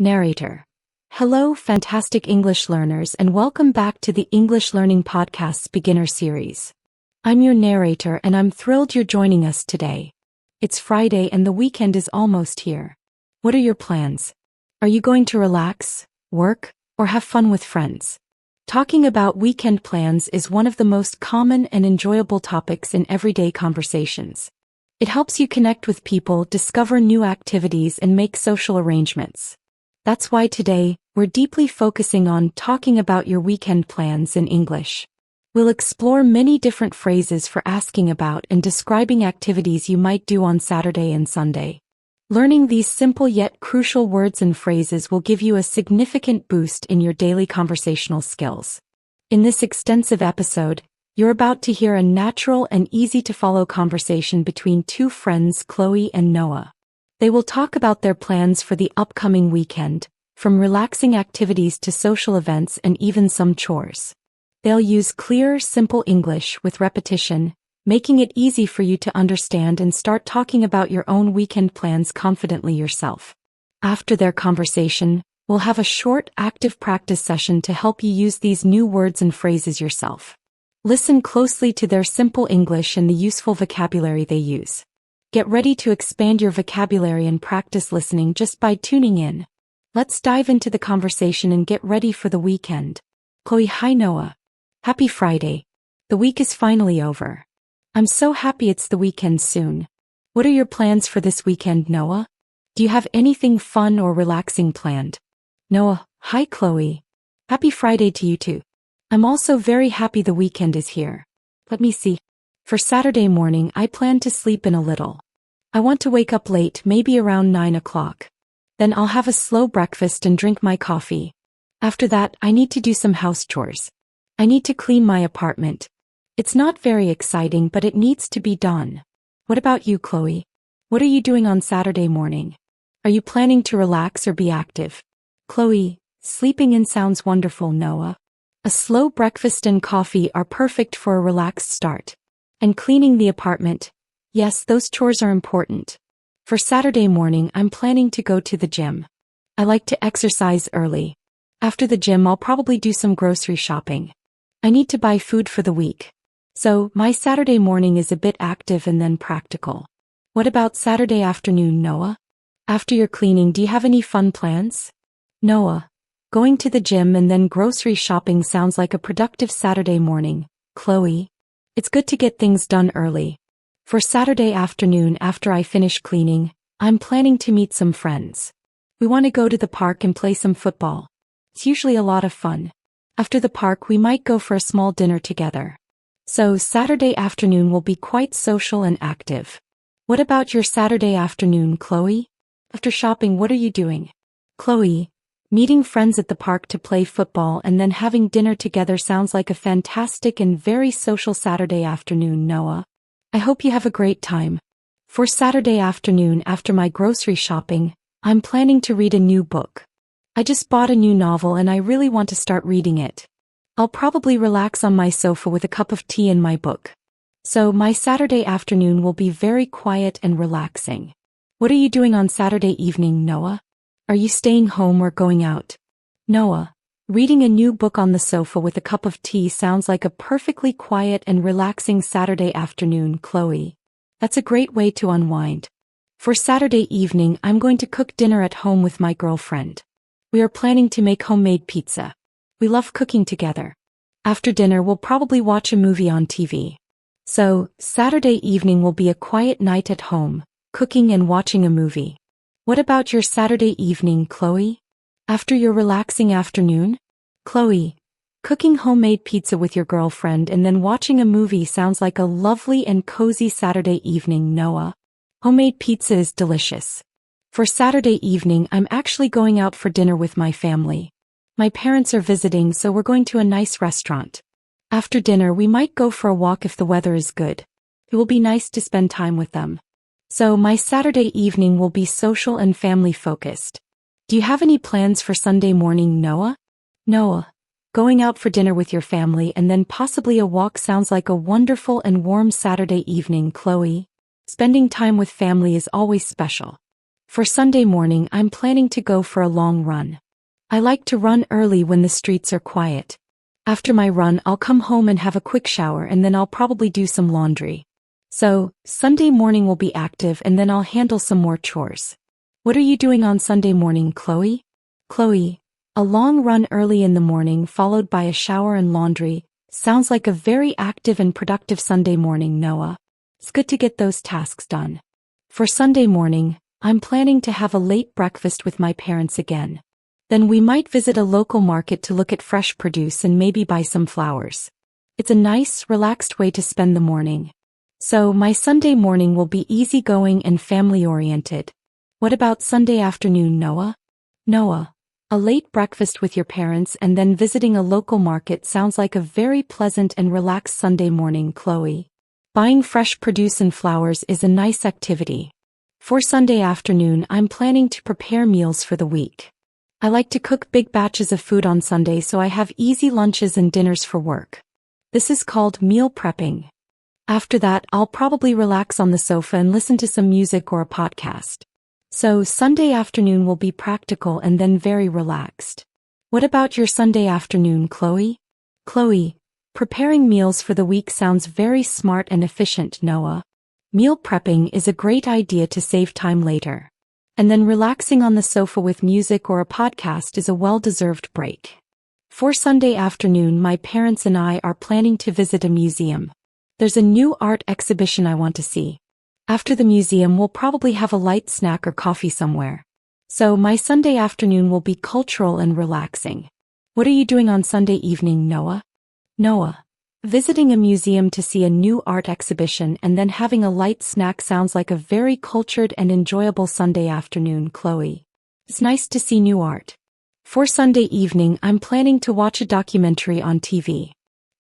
Narrator. Hello, fantastic English learners, and welcome back to the English Learning Podcast's beginner series. I'm your narrator, and I'm thrilled you're joining us today. It's Friday and the weekend is almost here. What are your plans? Are you going to relax, work, or have fun with friends? Talking about weekend plans is one of the most common and enjoyable topics in everyday conversations. It helps you connect with people, discover new activities, and make social arrangements. That's why today, we're deeply focusing on talking about your weekend plans in English. We'll explore many different phrases for asking about and describing activities you might do on Saturday and Sunday. Learning these simple yet crucial words and phrases will give you a significant boost in your daily conversational skills. In this extensive episode, you're about to hear a natural and easy-to-follow conversation between two friends, Chloe and Noah. They will talk about their plans for the upcoming weekend, from relaxing activities to social events and even some chores. They'll use clear, simple English with repetition, making it easy for you to understand and start talking about your own weekend plans confidently yourself. After their conversation, we'll have a short, active practice session to help you use these new words and phrases yourself. Listen closely to their simple English and the useful vocabulary they use. Get ready to expand your vocabulary and practice listening just by tuning in. Let's dive into the conversation and get ready for the weekend. Chloe, hi Noah. Happy Friday. The week is finally over. I'm so happy it's the weekend soon. What are your plans for this weekend, Noah? Do you have anything fun or relaxing planned? Noah, hi Chloe. Happy Friday to you too. I'm also very happy the weekend is here. Let me see. For Saturday morning, I plan to sleep in a little. I want to wake up late, maybe around 9 o'clock. Then I'll have a slow breakfast and drink my coffee. After that, I need to do some house chores. I need to clean my apartment. It's not very exciting, but it needs to be done. What about you, Chloe? What are you doing on Saturday morning? Are you planning to relax or be active? Chloe, sleeping in sounds wonderful, Noah. A slow breakfast and coffee are perfect for a relaxed start. And cleaning the apartment. Yes, those chores are important. For Saturday morning, I'm planning to go to the gym. I like to exercise early. After the gym, I'll probably do some grocery shopping. I need to buy food for the week. So, my Saturday morning is a bit active and then practical. What about Saturday afternoon, Noah? After your cleaning, do you have any fun plans? Noah, going to the gym and then grocery shopping sounds like a productive Saturday morning. Chloe, it's good to get things done early. For Saturday afternoon after I finish cleaning, I'm planning to meet some friends. We want to go to the park and play some football. It's usually a lot of fun. After the park, we might go for a small dinner together. So Saturday afternoon will be quite social and active. What about your Saturday afternoon, Chloe? After shopping, what are you doing? Chloe, meeting friends at the park to play football and then having dinner together sounds like a fantastic and very social Saturday afternoon, Noah. I hope you have a great time. For Saturday afternoon after my grocery shopping, I'm planning to read a new book. I just bought a new novel and I really want to start reading it. I'll probably relax on my sofa with a cup of tea and my book. So my Saturday afternoon will be very quiet and relaxing. What are you doing on Saturday evening, Noah? Are you staying home or going out? Noah, reading a new book on the sofa with a cup of tea sounds like a perfectly quiet and relaxing Saturday afternoon, Chloe. That's a great way to unwind. For Saturday evening, I'm going to cook dinner at home with my girlfriend. We are planning to make homemade pizza. We love cooking together. After dinner, we'll probably watch a movie on TV. So, Saturday evening will be a quiet night at home, cooking and watching a movie. What about your Saturday evening, Chloe? After your relaxing afternoon? Chloe, cooking homemade pizza with your girlfriend and then watching a movie sounds like a lovely and cozy Saturday evening, Noah. Homemade pizza is delicious. For Saturday evening, I'm actually going out for dinner with my family. My parents are visiting, so we're going to a nice restaurant. After dinner, we might go for a walk if the weather is good. It will be nice to spend time with them. So my Saturday evening will be social and family focused. Do you have any plans for Sunday morning, Noah? Noah, going out for dinner with your family and then possibly a walk sounds like a wonderful and warm Saturday evening, Chloe. Spending time with family is always special. For Sunday morning, I'm planning to go for a long run. I like to run early when the streets are quiet. After my run, I'll come home and have a quick shower, and then I'll probably do some laundry. So, Sunday morning will be active, and then I'll handle some more chores. What are you doing on Sunday morning, Chloe? Chloe, a long run early in the morning followed by a shower and laundry sounds like a very active and productive Sunday morning, Noah. It's good to get those tasks done. For Sunday morning, I'm planning to have a late breakfast with my parents again. Then we might visit a local market to look at fresh produce and maybe buy some flowers. It's a nice, relaxed way to spend the morning. So my Sunday morning will be easygoing and family-oriented. What about Sunday afternoon, Noah? Noah, a late breakfast with your parents and then visiting a local market sounds like a very pleasant and relaxed Sunday morning, Chloe. Buying fresh produce and flowers is a nice activity. For Sunday afternoon, I'm planning to prepare meals for the week. I like to cook big batches of food on Sunday so I have easy lunches and dinners for work. This is called meal prepping. After that, I'll probably relax on the sofa and listen to some music or a podcast. So Sunday afternoon will be practical and then very relaxed. What about your Sunday afternoon, Chloe? Chloe, preparing meals for the week sounds very smart and efficient, Noah. Meal prepping is a great idea to save time later. And then relaxing on the sofa with music or a podcast is a well-deserved break. For Sunday afternoon, my parents and I are planning to visit a museum. There's a new art exhibition I want to see. After the museum, we'll probably have a light snack or coffee somewhere. So my Sunday afternoon will be cultural and relaxing. What are you doing on Sunday evening, Noah? Noah, visiting a museum to see a new art exhibition and then having a light snack sounds like a very cultured and enjoyable Sunday afternoon, Chloe. It's nice to see new art. For Sunday evening, I'm planning to watch a documentary on TV.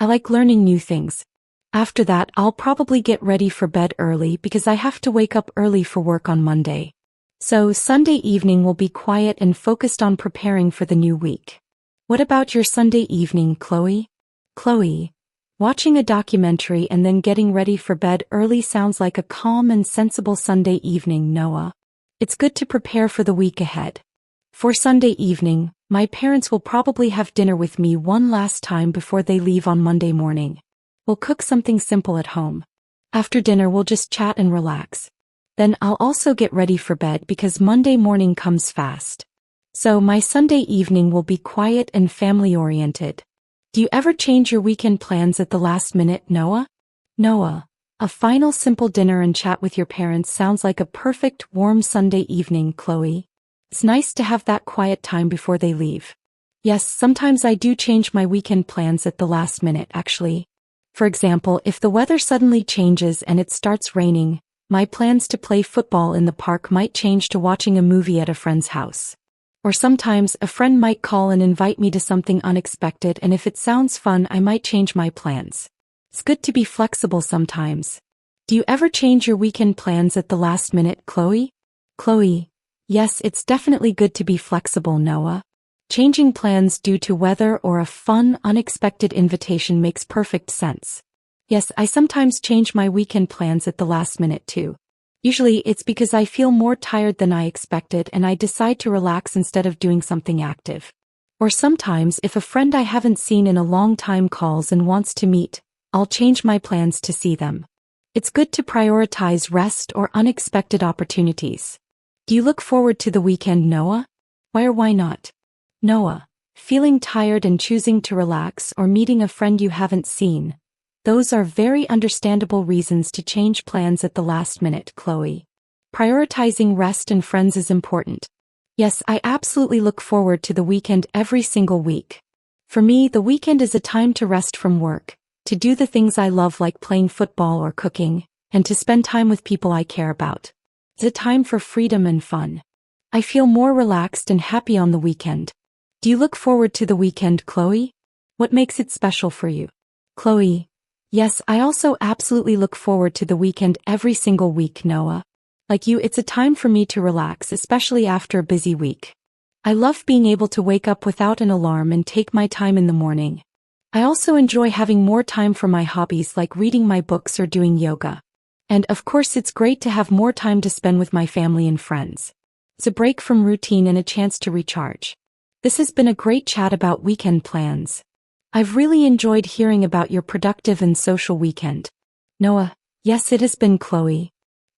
I like learning new things. After that, I'll probably get ready for bed early because I have to wake up early for work on Monday. So Sunday evening will be quiet and focused on preparing for the new week. What about your Sunday evening, Chloe? Chloe, watching a documentary and then getting ready for bed early sounds like a calm and sensible Sunday evening, Noah. It's good to prepare for the week ahead. For Sunday evening, my parents will probably have dinner with me one last time before they leave on Monday morning. We'll cook something simple at home. After dinner, we'll just chat and relax. Then I'll also get ready for bed because Monday morning comes fast. So my Sunday evening will be quiet and family-oriented. Do you ever change your weekend plans at the last minute, Noah? Noah, a final simple dinner and chat with your parents sounds like a perfect warm Sunday evening, Chloe. It's nice to have that quiet time before they leave. Yes, sometimes I do change my weekend plans at the last minute, actually. For example, if the weather suddenly changes and it starts raining, my plans to play football in the park might change to watching a movie at a friend's house. Or sometimes a friend might call and invite me to something unexpected, and if it sounds fun, I might change my plans. It's good to be flexible sometimes. Do you ever change your weekend plans at the last minute, Chloe? Chloe, yes, it's definitely good to be flexible, Noah. Changing plans due to weather or a fun, unexpected invitation makes perfect sense. Yes, I sometimes change my weekend plans at the last minute too. Usually it's because I feel more tired than I expected and I decide to relax instead of doing something active. Or sometimes if a friend I haven't seen in a long time calls and wants to meet, I'll change my plans to see them. It's good to prioritize rest or unexpected opportunities. Do you look forward to the weekend, Noah? Why or why not? Noah, feeling tired and choosing to relax or meeting a friend you haven't seen. Those are very understandable reasons to change plans at the last minute, Chloe. Prioritizing rest and friends is important. Yes, I absolutely look forward to the weekend every single week. For me, the weekend is a time to rest from work, to do the things I love like playing football or cooking, and to spend time with people I care about. It's a time for freedom and fun. I feel more relaxed and happy on the weekend. Do you look forward to the weekend, Chloe? What makes it special for you? Chloe, yes, I also absolutely look forward to the weekend every single week, Noah. Like you, it's a time for me to relax, especially after a busy week. I love being able to wake up without an alarm and take my time in the morning. I also enjoy having more time for my hobbies like reading my books or doing yoga. And of course, it's great to have more time to spend with my family and friends. It's a break from routine and a chance to recharge. This has been a great chat about weekend plans. I've really enjoyed hearing about your productive and social weekend. Noah, yes, it has been, Chloe.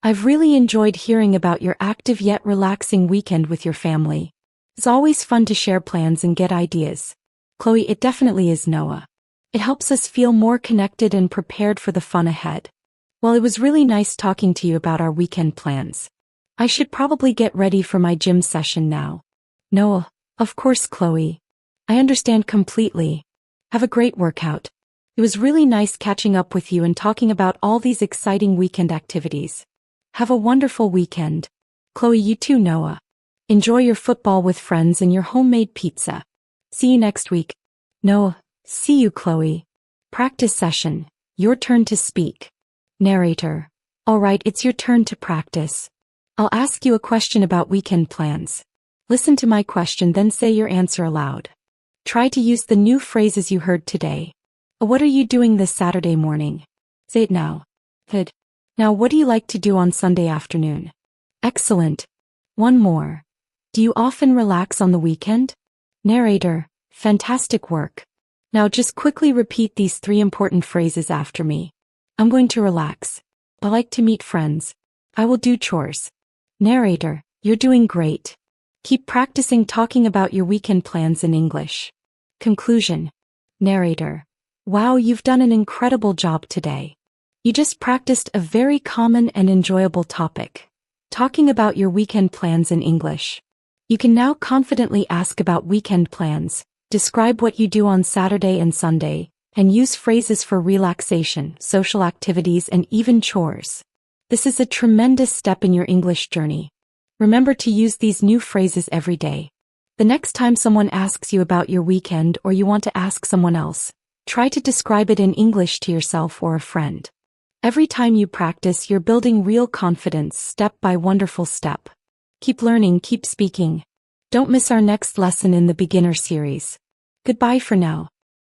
I've really enjoyed hearing about your active yet relaxing weekend with your family. It's always fun to share plans and get ideas. Chloe, it definitely is, Noah. It helps us feel more connected and prepared for the fun ahead. Well, it was really nice talking to you about our weekend plans. I should probably get ready for my gym session now. Noah, of course, Chloe. I understand completely. Have a great workout. It was really nice catching up with you and talking about all these exciting weekend activities. Have a wonderful weekend. Chloe, you too, Noah. Enjoy your football with friends and your homemade pizza. See you next week. Noah, see you, Chloe. Practice session. Your turn to speak. Narrator. All right, it's your turn to practice. I'll ask you a question about weekend plans. Listen to my question, then say your answer aloud. Try to use the new phrases you heard today. What are you doing this Saturday morning? Say it now. Good. Now, what do you like to do on Sunday afternoon? Excellent. One more. Do you often relax on the weekend? Narrator. Fantastic work. Now just quickly repeat these 3 important phrases after me. I'm going to relax. I like to meet friends. I will do chores. Narrator. You're doing great. Keep practicing talking about your weekend plans in English. Conclusion. Narrator. Wow, you've done an incredible job today. You just practiced a very common and enjoyable topic. Talking about your weekend plans in English. You can now confidently ask about weekend plans, describe what you do on Saturday and Sunday, and use phrases for relaxation, social activities, and even chores. This is a tremendous step in your English journey. Remember to use these new phrases every day. The next time someone asks you about your weekend or you want to ask someone else, try to describe it in English to yourself or a friend. Every time you practice, you're building real confidence step by wonderful step. Keep learning, keep speaking. Don't miss our next lesson in the beginner series. Goodbye for now.